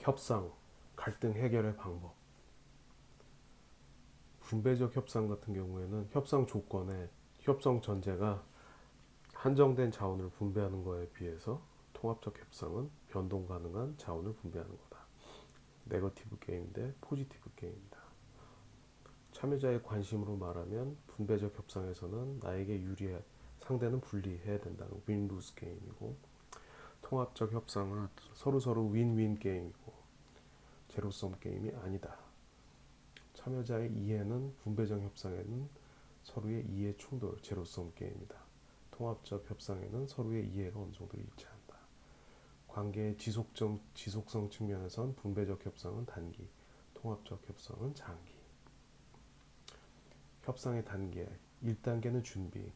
협상, 갈등 해결의 방법. 분배적 협상 같은 경우에는 협상 조건에 협상 전제가 한정된 자원을 분배하는 거에 비해서 통합적 협상은 변동 가능한 자원을 분배하는 거다. 네거티브 게임 대 포지티브 게임이다. 참여자의 관심으로 말하면 분배적 협상에서는 나에게 유리해 상대는 불리해야 된다는 윈루스 게임이고, 통합적 협상은 서로 윈윈 게임이고 제로섬 게임이 아니다. 참여자의 이해는 분배적 협상에는 서로의 이해 충돌, 제로섬 게임이다. 통합적 협상에는 서로의 이해가 어느 정도 일치한다. 관계의 지속성 측면에선 분배적 협상은 단기, 통합적 협상은 장기. 협상의 단계, 1단계는 준비.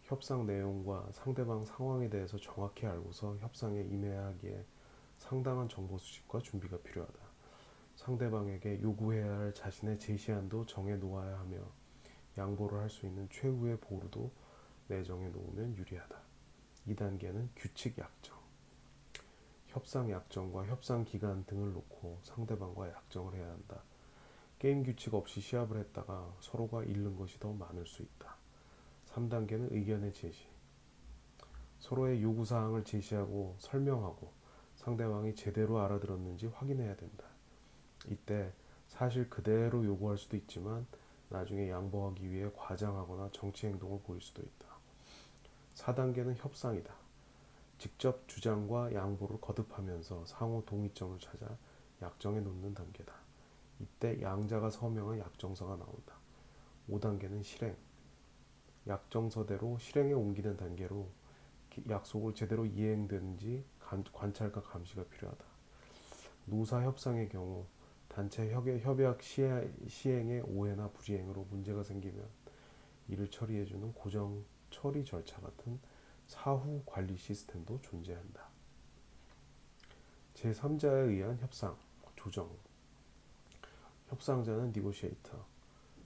협상 내용과 상대방 상황에 대해서 정확히 알고서 협상에 임해야 하기에 상당한 정보 수집과 준비가 필요하다. 상대방에게 요구해야 할 자신의 제시안도 정해 놓아야 하며 양보를 할 수 있는 최후의 보루도 내정해 놓으면 유리하다. 2단계는 규칙 약정. 협상 약정과 협상 기간 등을 놓고 상대방과 약정을 해야 한다. 게임 규칙 없이 시합을 했다가 서로가 잃는 것이 더 많을 수 있다. 3단계는 의견의 제시. 서로의 요구사항을 제시하고 설명하고 상대방이 제대로 알아들었는지 확인해야 된다. 이때 사실 그대로 요구할 수도 있지만 나중에 양보하기 위해 과장하거나 정치 행동을 보일 수도 있다. 4단계는 협상이다. 직접 주장과 양보를 거듭하면서 상호 동의점을 찾아 약정에 놓는 단계다. 이때 양자가 서명한 약정서가 나온다. 5단계는 실행. 약정서대로 실행에 옮기는 단계로 약속을 제대로 이행되는지 관찰과 감시가 필요하다. 노사 협상의 경우 단체 협약 시행의 오해나 불이행으로 문제가 생기면 이를 처리해주는 고정 처리 절차 같은 사후 관리 시스템도 존재한다. 제3자에 의한 협상, 조정. 협상자는 니고시에이터,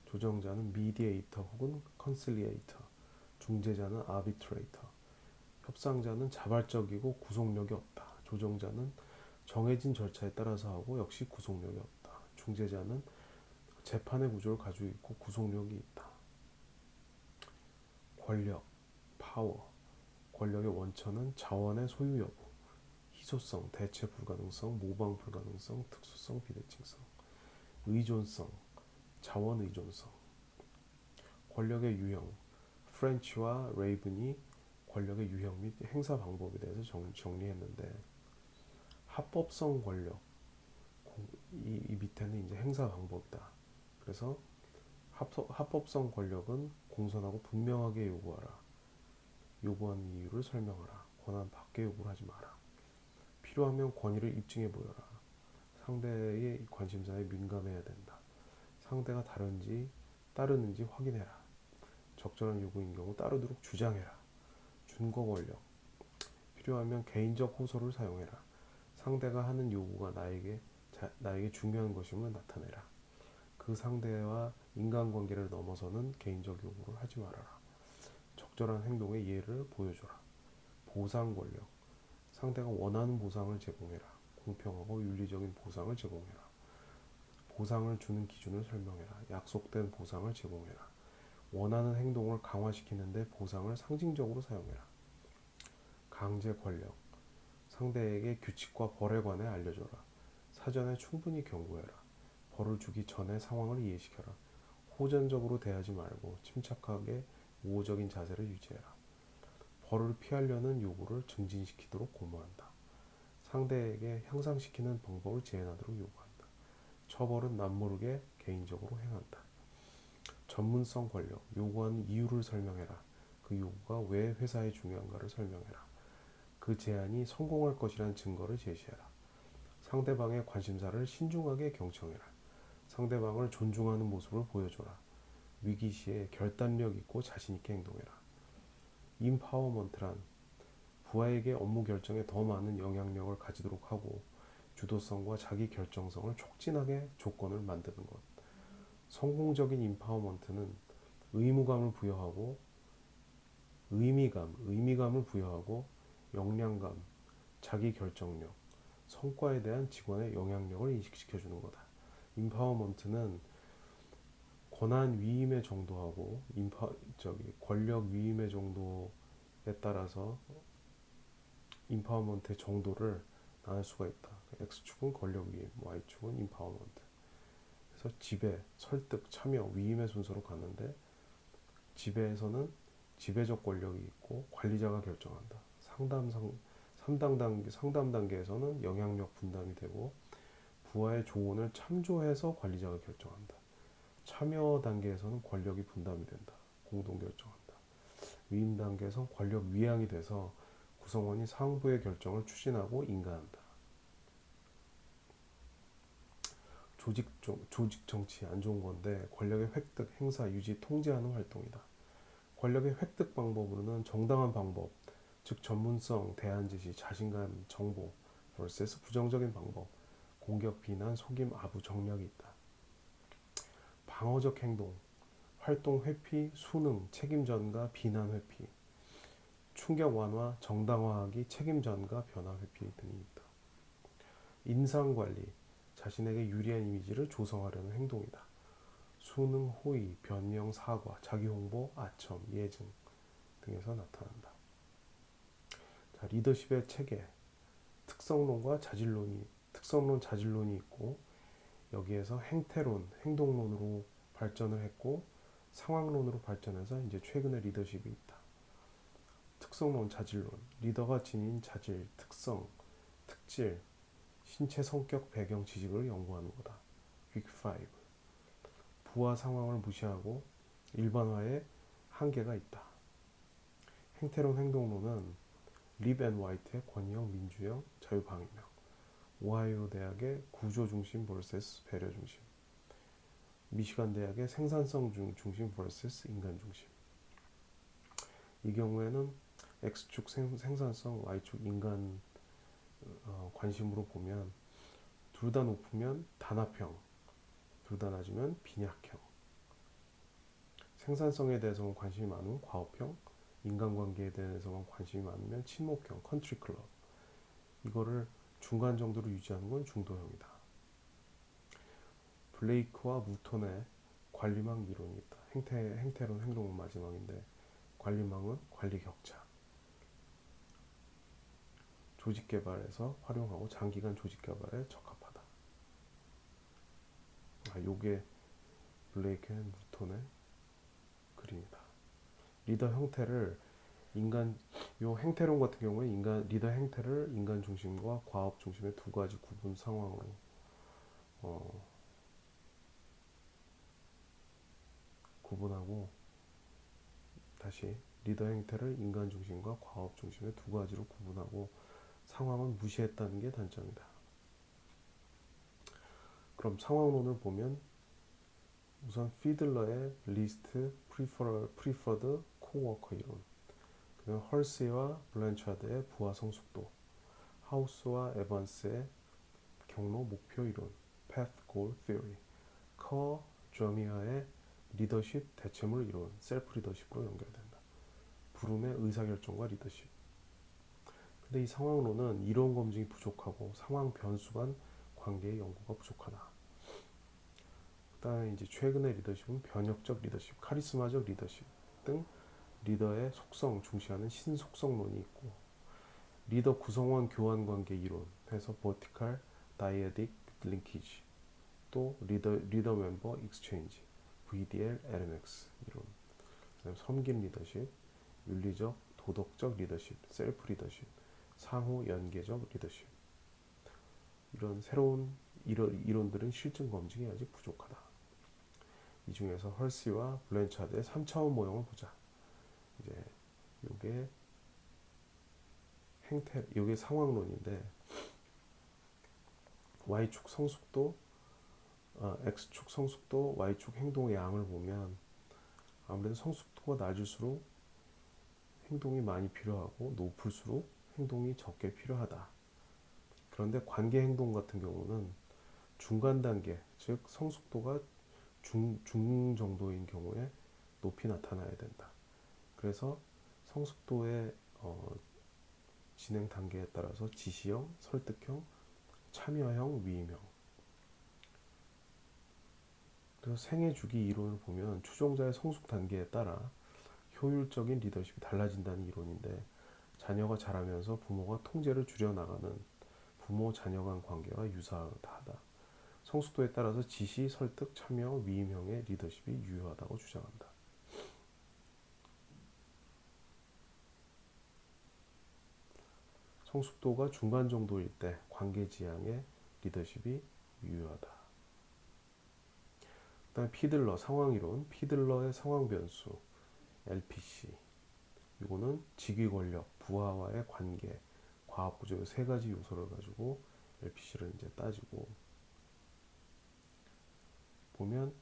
조정자는 미디에이터 혹은 컨실리에이터, 중재자는 아비트레이터. 협상자는 자발적이고 구속력이 없다. 조정자는 정해진 절차에 따라서 하고 역시 구속력이 없다. 중재자는 재판의 구조를 가지고 있고 구속력이 있다. 권력, 파워. 권력의 원천은 자원의 소유 여부, 희소성, 대체 불가능성, 모방 불가능성, 특수성, 비대칭성. 의존성, 자원 의존성. 권력의 유형. 프렌치와 레이븐이 권력의 유형 및 행사 방법에 대해서 정리했는데, 합법성 권력, 이 밑에는 이제 행사 방법이다. 그래서 합법성 권력은 공손하고 분명하게 요구하라. 요구하는 이유를 설명하라. 권한 밖에 요구를 하지 마라. 필요하면 권위를 입증해 보여라. 상대의 관심사에 민감해야 된다. 상대가 따르는지 확인해라. 적절한 요구인 경우 따르도록 주장해라. 준거 권력. 필요하면 개인적 호소를 사용해라. 상대가 하는 요구가 나에게 중요한 것임을 나타내라. 그 상대와 인간관계를 넘어서는 개인적 요구를 하지 말아라. 적절한 행동의 예를 보여줘라. 보상 권력. 상대가 원하는 보상을 제공해라. 공평하고 윤리적인 보상을 제공해라. 보상을 주는 기준을 설명해라. 약속된 보상을 제공해라. 원하는 행동을 강화시키는데 보상을 상징적으로 사용해라. 강제 권력. 상대에게 규칙과 벌에 관해 알려줘라. 사전에 충분히 경고해라. 벌을 주기 전에 상황을 이해시켜라. 호전적으로 대하지 말고 침착하게 우호적인 자세를 유지해라. 벌을 피하려는 요구를 증진시키도록 고무한다. 상대에게 향상시키는 방법을 제안하도록 요구한다. 처벌은 남모르게 개인적으로 행한다. 전문성 권력. 요구하는 이유를 설명해라. 그 요구가 왜 회사에 중요한가를 설명해라. 그 제안이 성공할 것이라는 증거를 제시해라. 상대방의 관심사를 신중하게 경청해라. 상대방을 존중하는 모습을 보여줘라. 위기 시에 결단력 있고 자신 있게 행동해라. 임파워먼트란 부하에게 업무 결정에 더 많은 영향력을 가지도록 하고 주도성과 자기 결정성을 촉진하게 조건을 만드는 것. 성공적인 임파워먼트는 의무감을 부여하고 의미감을 부여하고 역량감, 자기 결정력, 성과에 대한 직원의 영향력을 인식시켜주는 거다. 임파워먼트는 권한 위임의 정도하고 권력 위임의 정도에 따라서 임파워먼트의 정도를 나눌 수가 있다. X축은 권력 위임, Y축은 임파워먼트. 그래서 지배, 설득, 참여, 위임의 순서로 가는데 지배에서는 지배적 권력이 있고 관리자가 결정한다. 상담 단계에서는 영향력 분담이 되고 부하의 조언을 참조해서 관리자가 결정한다. 참여 단계에서는 권력이 분담이 된다. 공동 결정한다. 위임 단계에서는 권력 위양이 돼서 구성원이 상부의 결정을 추진하고 인가한다. 조직 정치 안 좋은 건데 권력의 획득, 행사, 유지, 통제하는 활동이다. 권력의 획득 방법으로는 정당한 방법, 즉 전문성, 대안 지시, 자신감, 정보 vs 부정적인 방법, 공격, 비난, 속임, 아부, 정략이 있다. 방어적 행동, 활동 회피, 수능, 책임 전가, 비난 회피, 충격 완화, 정당화하기, 책임 전가, 변화 회피 등이 있다. 인상 관리, 자신에게 유리한 이미지를 조성하려는 행동이다. 수능, 호의, 변명, 사과, 자기 홍보, 아첨, 예증 등에서 나타난다. 자, 리더십의 체계, 특성론, 자질론이 있고 여기에서 행태론, 행동론으로 발전을 했고 상황론으로 발전해서 이제 최근에 리더십이 있다. 특성론, 자질론, 리더가 지닌 자질, 특성, 특질, 신체 성격, 배경, 지식을 연구하는 거다. 빅 5. 부하 상황을 무시하고 일반화에 한계가 있다. 행태론, 행동론은 립 앤 화이트의 권위형, 민주형, 자유방위명, 오하이오 대학의 구조 중심 vs 배려 중심, 미시간 대학의 생산성 중심 vs 인간 중심. 이 경우에는 X축 생산성, Y축 인간 관심으로 보면 둘 다 높으면 단합형, 둘 다 낮으면 빈약형. 생산성에 대해서만 관심이 많으면 과업형, 인간관계에 대해서만 관심이 많으면 친목형, 컨트리 클럽. 이거를 중간 정도로 유지하는 건 중도형이다. 블레이크와 무톤의 관리망 이론이 있다. 행태론, 행동론 마지막인데 관리망은 관리 격차. 조직 개발에서 활용하고 장기간 조직 개발에 적합하다. 요게 블레이크 앤 무톤의 그림이다. 리더 형태를 요 행태론 같은 경우에 리더 행태를 인간 중심과 과업 중심의 두 가지 구분 상황으로 구분하고, 다시 리더 행태를 인간 중심과 과업 중심의 두 가지로 구분하고 상황은 무시했다는 게 단점이다. 그럼 상황론을 보면 우선 피들러의 리스트 프리퍼드 코워커 이론, 그다음 헐시와 블랜차드의 부하 성숙도, 하우스와 에반스의 경로 목표 이론, path goal theory, 커 저미아의 리더십 대체물 이론, 셀프 리더십으로 연결된다. 브룸의 의사결정과 리더십. 근데 이 상황론은 이론 검증이 부족하고 상황 변수 간 관계의 연구가 부족하다. 그다음에 이제 최근의 리더십은 변혁적 리더십, 카리스마적 리더십 등 리더의 속성 중시하는 신속성론이 있고, 리더 구성원 교환 관계 이론 해서 버티컬 다이에딕 링키지, 또 리더 멤버 익스체인지, VDL LMX 이론, 섬긴 리더십, 윤리적 도덕적 리더십, 셀프 리더십, 상호 연계적 리더십. 이런 새로운 이론들은 실증 검증이 아직 부족하다. 이 중에서 헐시와 블랜차드의 3차원 모형을 보자. 이제 요게 상황론인데 Y축 성숙도, X축 성숙도, Y축 행동의 양을 보면 아무래도 성숙도가 낮을수록 행동이 많이 필요하고 높을수록 행동이 적게 필요하다. 그런데 관계 행동 같은 경우는 중간 단계, 즉 성숙도가 중 정도인 경우에 높이 나타나야 된다. 그래서 성숙도의 진행 단계에 따라서 지시형, 설득형, 참여형, 위임형. 그래서 생애 주기 이론을 보면 추종자의 성숙 단계에 따라 효율적인 리더십이 달라진다는 이론인데, 자녀가 자라면서 부모가 통제를 줄여나가는 부모 자녀 간 관계와 유사하다. 성숙도에 따라서 지시, 설득, 참여, 위임형의 리더십이 유효하다고 주장한다. 성숙도가 중간 정도일 때 관계지향의 리더십이 유효하다. 그 다음에 피들러, 상황이론, 피들러의 상황 변수, LPC. 이거는 직위 권력, 부하와의 관계, 과업 구조 세 가지 요소를 가지고 LPC를 이제 따지고 보면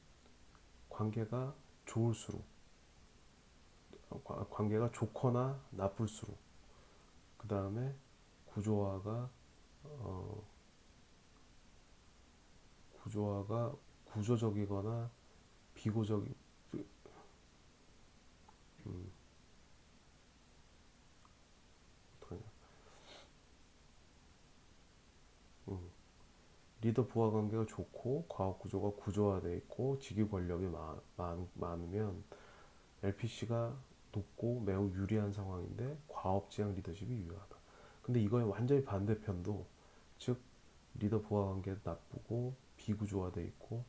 관계가 좋을수록, 관계가 좋거나 나쁠수록, 그 다음에 구조화가 구조화가 구조적이거나 비구조적, 음, 어떡하냐. 리더 부하 관계가 좋고 과업 구조가 구조화되어 있고 직위 권력이 많으면 LPC가 높고 매우 유리한 상황인데 과업 지향 리더십이 유효하다. 근데 이거의 완전히 반대편도, 즉 리더 부하 관계 나쁘고 비구조화되어 있고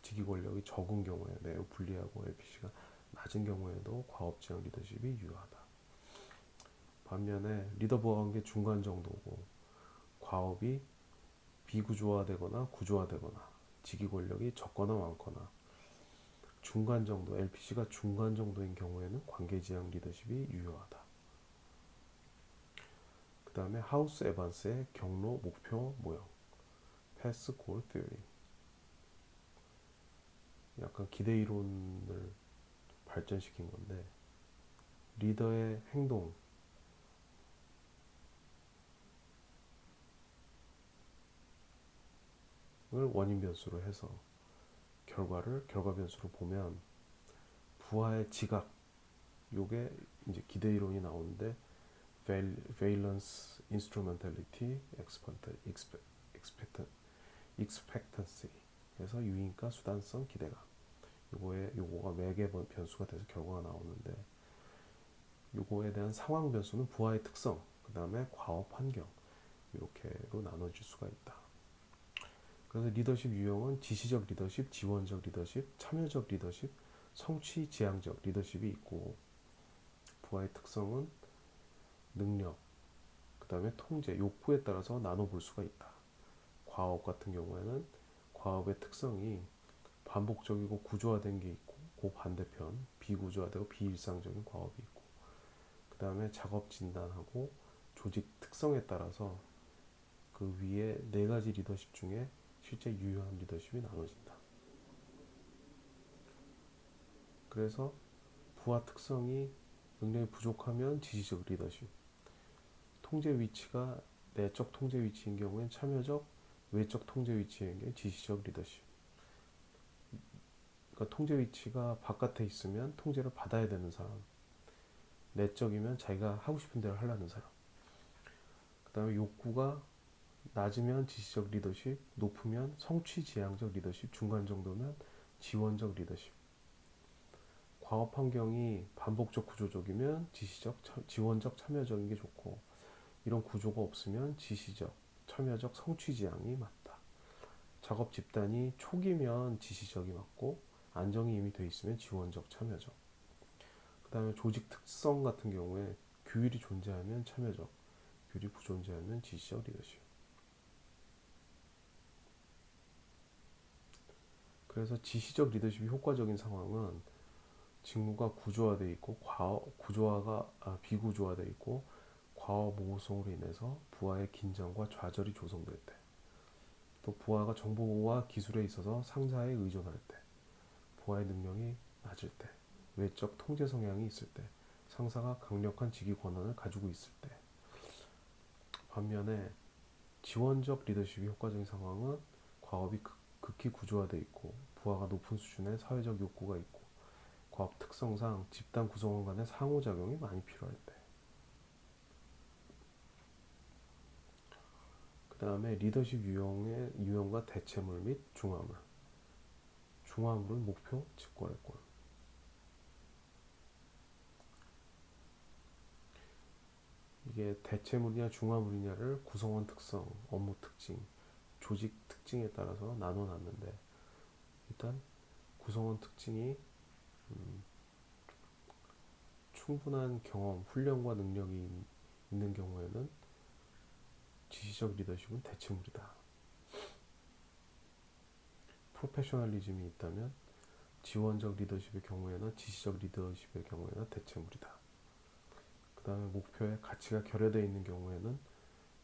직위 권력이 적은 경우에 매우 불리하고 LPC가 낮은 경우에도 과업 지향 리더십이 유효하다. 반면에 리더 부하 관계 중간 정도고 과업이 비구조화되거나 구조화되거나 직위 권력이 적거나 많거나 중간 정도, LPC가 중간 정도인 경우에는 관계지향 리더십이 유효하다. 그 다음에 하우스 에반스의 경로 목표 모형, 패스 골 티어리. 약간 기대 이론을 발전시킨 건데, 리더의 행동을 원인 변수로 해서 결과 변수로 보면 부하의 지각, 요게 이제 기대 이론이 나오는데, valence, instrumentality, expectancy. 그래서 유인가, 수단성, 기대감. 요거가 매개 변수가 돼서 결과가 나오는데, 요거에 대한 상황 변수는 부하의 특성, 그 다음에 과업 환경, 이렇게로 나눠질 수가 있다. 그래서 리더십 유형은 지시적 리더십, 지원적 리더십, 참여적 리더십, 성취 지향적 리더십이 있고, 부하의 특성은 능력, 그 다음에 통제, 욕구에 따라서 나눠볼 수가 있다. 과업 같은 경우에는 과업의 특성이 반복적이고 구조화된 게 있고, 그 반대편 비구조화되고 비일상적인 과업이 있고, 그 다음에 작업 진단하고 조직 특성에 따라서 그 위에 네 가지 리더십 중에 실제 유효한 리더십이 나눠진다. 그래서 부하 특성이 능력이 부족하면 지시적 리더십, 통제 위치가 내적 통제 위치인 경우엔 참여적, 외적 통제 위치인 경우엔 지시적 리더십. 그러니까 통제 위치가 바깥에 있으면 통제를 받아야 되는 사람, 내적이면 자기가 하고 싶은 대로 하려는 사람. 그 다음에 욕구가 낮으면 지시적 리더십, 높으면 성취 지향적 리더십, 중간 정도면 지원적 리더십. 과업 환경이 반복적 구조적이면 지원적 참여적인 게 좋고, 이런 구조가 없으면 지시적, 참여적, 성취 지향이 맞다. 작업 집단이 초기면 지시적이 맞고, 안정이 이미 돼 있으면 지원적, 참여적. 그 다음에 조직 특성 같은 경우에 규율이 존재하면 참여적, 규율이 부존재하면 지시적 리더십. 그래서 지시적 리더십이 효과적인 상황은 직무가 구조화되어 있고 비구조화되어 있고 과업 모호성으로 인해서 부하의 긴장과 좌절이 조성될 때, 또 부하가 정보와 기술에 있어서 상사에 의존할 때, 부하의 능력이 낮을 때, 외적 통제 성향이 있을 때, 상사가 강력한 직위 권한을 가지고 있을 때. 반면에 지원적 리더십이 효과적인 상황은 과업이 극히 구조화되어 있고 부하가 높은 수준의 사회적 욕구가 있고 과업 특성상 집단 구성원 간의 상호작용이 많이 필요할 때. 그 다음에 리더십 유형과 대체물 및 중화물. 중화물은 목표, 직거래권. 이게 대체물이냐 중화물이냐를 구성원 특성, 업무 특징, 조직 특징에 따라서 나눠놨는데, 일단 구성원 특징이 충분한 경험, 훈련과 능력이 있는 경우에는 지시적 리더십은 대체물이다. 프로페셔널리즘이 있다면 지원적 리더십의 경우에는 지시적 리더십의 경우에는 대체물이다. 그 다음에 목표에 가치가 결여되어 있는 경우에는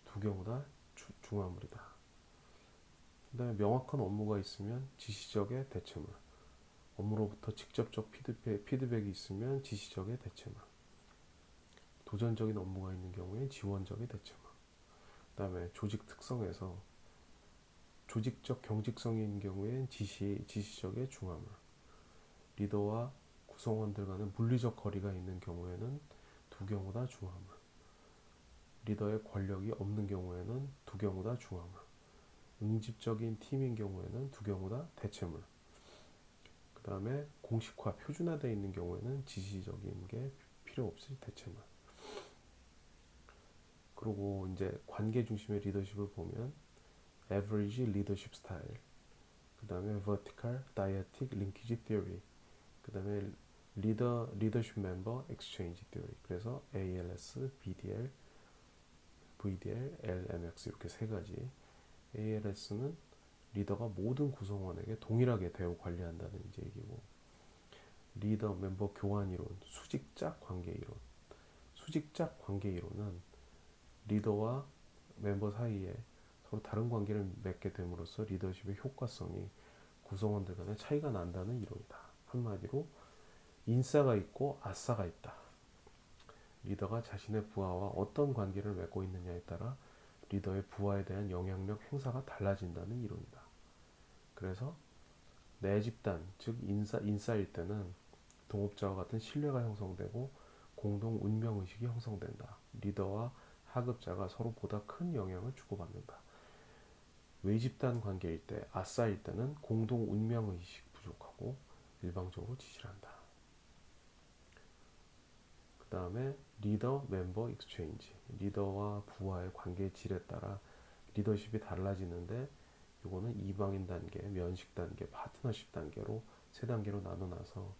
두 경우 다 중화물이다. 그 다음에 명확한 업무가 있으면 지시적의 대체물, 업무로부터 직접적 피드백이 있으면 지시적의 대체물, 도전적인 업무가 있는 경우에 지원적의 대체물. 그 다음에 조직 특성에서 조직적 경직성이 있는 경우엔 지시적의 중화물, 리더와 구성원들 간의 물리적 거리가 있는 경우에는 두 경우 다 중화물, 리더의 권력이 없는 경우에는 두 경우 다 중화물, 응집적인 팀인 경우에는 두 경우 다 대체물. 그 다음에 공식화, 표준화되어 있는 경우에는 지시적인 게 필요 없이 대체물. 그리고 이제 관계 중심의 리더십을 보면 average leadership style, 그 다음에 vertical dyadic linkage theory, 그 다음에 leadership member exchange theory. 그래서 ALS, BDL, VDL, LMX 이렇게 세 가지. ALS는 리더가 모든 구성원에게 동일하게 대우 관리한다는 이제 얘기고, 리더 멤버 교환 이론, 수직적 관계 이론. 수직적 관계 이론은 리더와 멤버 사이에 서로 다른 관계를 맺게 됨으로써 리더십의 효과성이 구성원들 간에 차이가 난다는 이론이다. 한마디로 인싸가 있고 아싸가 있다. 리더가 자신의 부하와 어떤 관계를 맺고 있느냐에 따라 리더의 부하에 대한 영향력 행사가 달라진다는 이론이다. 그래서 내 집단, 즉 인싸일 때는 동업자와 같은 신뢰가 형성되고 공동 운명의식이 형성된다. 리더와 하급자가 서로 보다 큰 영향을 주고받는다. 외집단 관계일 때, 아싸일 때는 공동 운명의식 부족하고 일방적으로 지시를 한다. 그 다음에 리더 멤버 익스체인지, 리더와 부하의 관계의 질에 따라 리더십이 달라지는데, 이거는 이방인 단계, 면식 단계, 파트너십 단계로 세 단계로 나눠놔서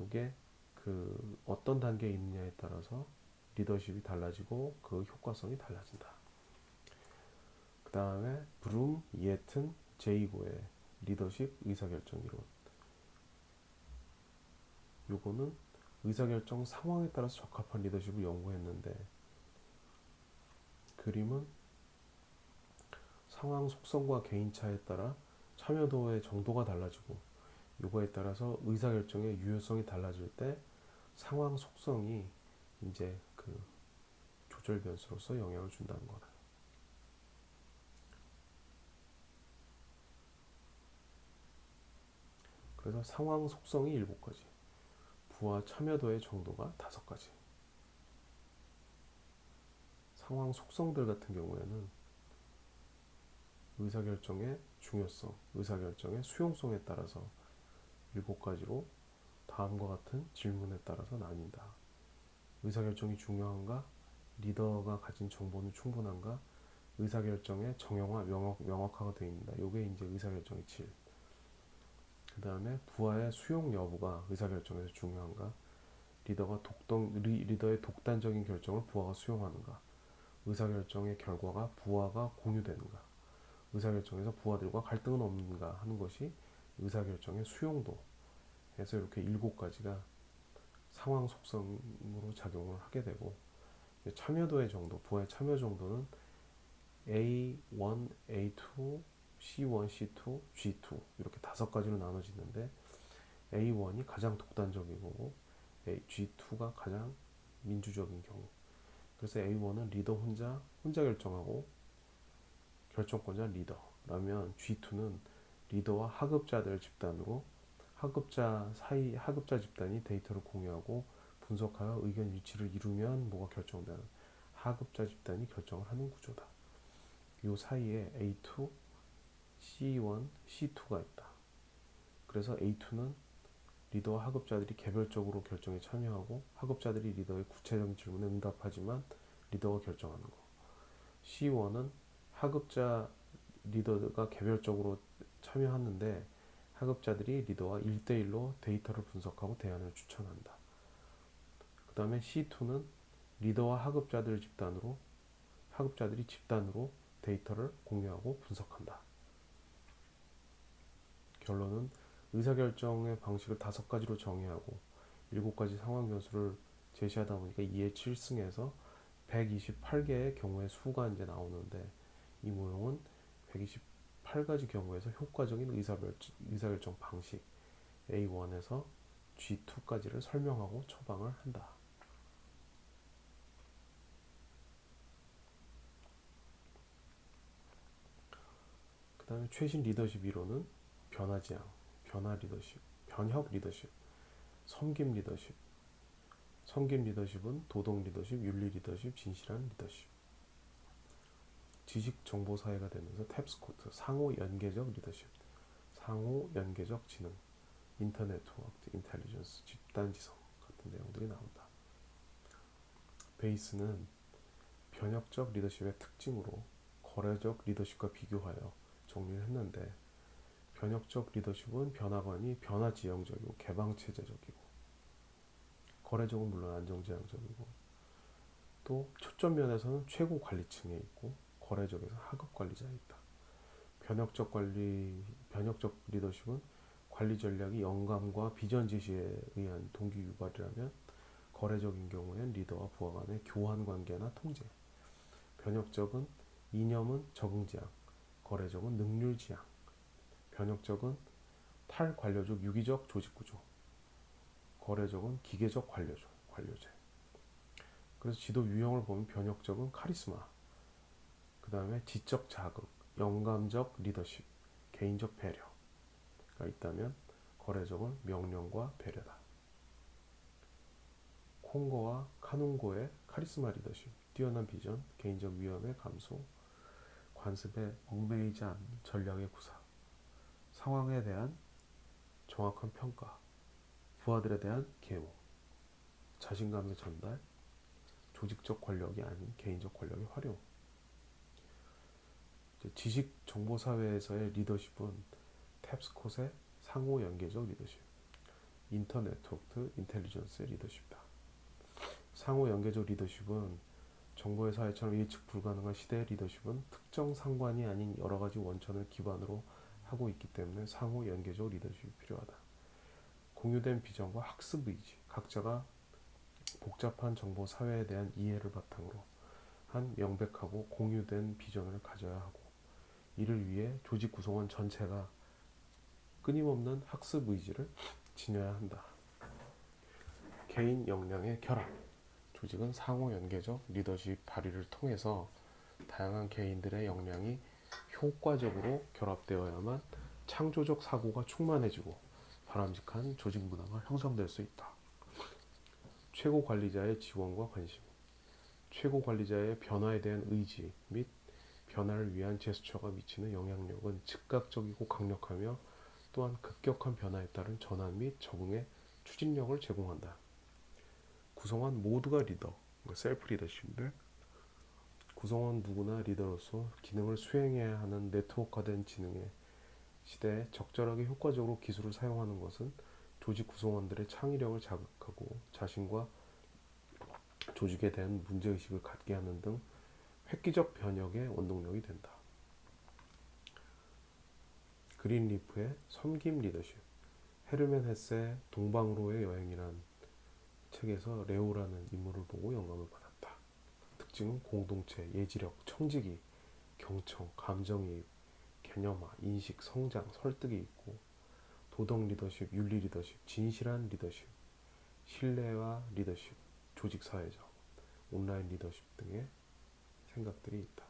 이게 그 어떤 단계에 있느냐에 따라서 리더십이 달라지고 그 효과성이 달라진다. 그 다음에 브룸, 이에튼, 제이고의 리더십 의사결정 이론. 요거는 의사결정 상황에 따라서 적합한 리더십을 연구했는데, 그림은 상황 속성과 개인차에 따라 참여도의 정도가 달라지고, 요거에 따라서 의사결정의 유효성이 달라질 때 상황 속성이 이제 그 조절 변수로서 영향을 준다는 거다. 그래서 상황 속성이 7가지, 부하 참여도의 정도가 5가지. 상황 속성들 같은 경우에는 의사결정의 중요성, 의사결정의 수용성에 따라서 7가지로 다음과 같은 질문에 따라서 나뉜다. 의사결정이 중요한가? 리더가 가진 정보는 충분한가? 의사결정의 정형화, 명확화가 되어 있는다. 이게 이제 의사결정의 질. 그 다음에 부하의 수용 여부가 의사결정에서 중요한가? 리더의 독단적인 결정을 부하가 수용하는가? 의사결정의 결과가 부하가 공유되는가? 의사결정에서 부하들과 갈등은 없는가 하는 것이 의사결정의 수용도. 해서 이렇게 7가지가 상황 속성으로 작용을 하게 되고, 참여도의 정도, 부하의 참여 정도는 A1, A2, C1, C2, G2 이렇게 5가지로 나눠지는데, A1이 가장 독단적이고 G2가 가장 민주적인 경우. 그래서 A1은 리더 혼자 결정하고 결정권자 리더라면, G2는 리더와 하급자들 집단으로 하급자 집단이 데이터를 공유하고 분석하여 의견 일치를 이루면 뭐가 결정되는 하급자 집단이 결정을 하는 구조다. 요 사이에 A2, C1, C2가 있다. 그래서 A2는 리더와 하급자들이 개별적으로 결정에 참여하고 하급자들이 리더의 구체적인 질문에 응답하지만 리더가 결정하는 거. C1은 하급자 리더가 개별적으로 참여하는데 하급자들이 리더와 1대1로 데이터를 분석하고 대안을 추천한다. 그 다음에 C2는 리더와 하급자들이 집단으로 데이터를 공유하고 분석한다. 결론은 의사결정의 방식을 5가지로 정의하고 7가지 상황 변수를 제시하다 보니까 2의 7승에서 128개의 경우의 수가 이제 나오는데 이 모형은 128가지 경우에서 효과적인 의사결정 방식 A1에서 G2까지를 설명하고 처방을 한다. 그 다음에 최신 리더십 이론은 변화지향, 변혁 리더십, 섬김 리더십. 섬김 리더십은 도덕 리더십, 윤리 리더십, 진실한 리더십. 지식 정보 사회가 되면서 탭스코트, 상호 연계적 리더십, 상호 연계적 지능, 인터네트워크 인텔리전스, 집단 지성 같은 내용들이 나온다. 베이스는 변혁적 리더십의 특징으로 거래적 리더십과 비교하여 정리를 했는데 변혁적 리더십은 변화관이 변화지향적이고 개방체제적이고 거래적은 물론 안정지향적이고 또 초점 면에서는 최고 관리층에 있고 거래적에서 하급 관리자에 있다. 변혁적 리더십은 관리 전략이 영감과 비전 제시에 의한 동기 유발이라면 거래적인 경우엔 리더와 부하 간의 교환 관계나 통제. 변혁적은 이념은 적응지향, 거래적은 능률지향. 변혁적은 탈관료적 유기적 조직구조, 거래적은 기계적 관료제. 그래서 지도 유형을 보면 변혁적은 카리스마, 그 다음에 지적 자극, 영감적 리더십, 개인적 배려가 있다면 거래적은 명령과 배려다. 콩고와 카눈고의 카리스마 리더십, 뛰어난 비전, 개인적 위험의 감소, 관습에 얽매이지 않는 전략의 구사, 상황에 대한 정확한 평가, 부하들에 대한 계호, 자신감의 전달, 조직적 권력이 아닌 개인적 권력의 활용. 지식 정보 사회에서의 리더십은 탭스콧의 상호 연계적 리더십, 인터네트워크 인텔리전스의 리더십이다. 상호 연계적 리더십은 정보의 사회처럼 예측 불가능한 시대의 리더십은 특정 상관이 아닌 여러 가지 원천을 기반으로 하고 있기 때문에 상호 연계적 리더십이 필요하다. 공유된 비전과 학습 의지, 각자가 복잡한 정보 사회에 대한 이해를 바탕으로 한 명백하고 공유된 비전을 가져야 하고 이를 위해 조직 구성원 전체가 끊임없는 학습 의지를 지녀야 한다. 개인 역량의 결합. 조직은 상호 연계적 리더십 발휘를 통해서 다양한 개인들의 역량이 효과적으로 결합되어야만 창조적 사고가 충만해지고 바람직한 조직 문화가 형성될 수 있다. 최고 관리자의 지원과 관심. 최고 관리자의 변화에 대한 의지 및 변화를 위한 제스처가 미치는 영향력은 즉각적이고 강력하며 또한 급격한 변화에 따른 전환 및 적응의 추진력을 제공한다. 구성원 모두가 리더, 셀프 리더십인데 구성원 누구나 리더로서 기능을 수행해야 하는 네트워크화된 지능의 시대에 적절하게 효과적으로 기술을 사용하는 것은 조직 구성원들의 창의력을 자극하고 자신과 조직에 대한 문제의식을 갖게 하는 등 획기적 변혁의 원동력이 된다. 그린리프의 섬김 리더십, 헤르멘 헤세의 동방으로의 여행이란 책에서 레오라는 인물을 보고 영감을 받았다. 특징은 공동체, 예지력, 청지기, 경청, 감정이입, 개념화, 인식, 성장, 설득이 있고 도덕 리더십, 윤리 리더십, 진실한 리더십, 신뢰와 리더십, 조직 사회적, 온라인 리더십 등의 생각들이 있다.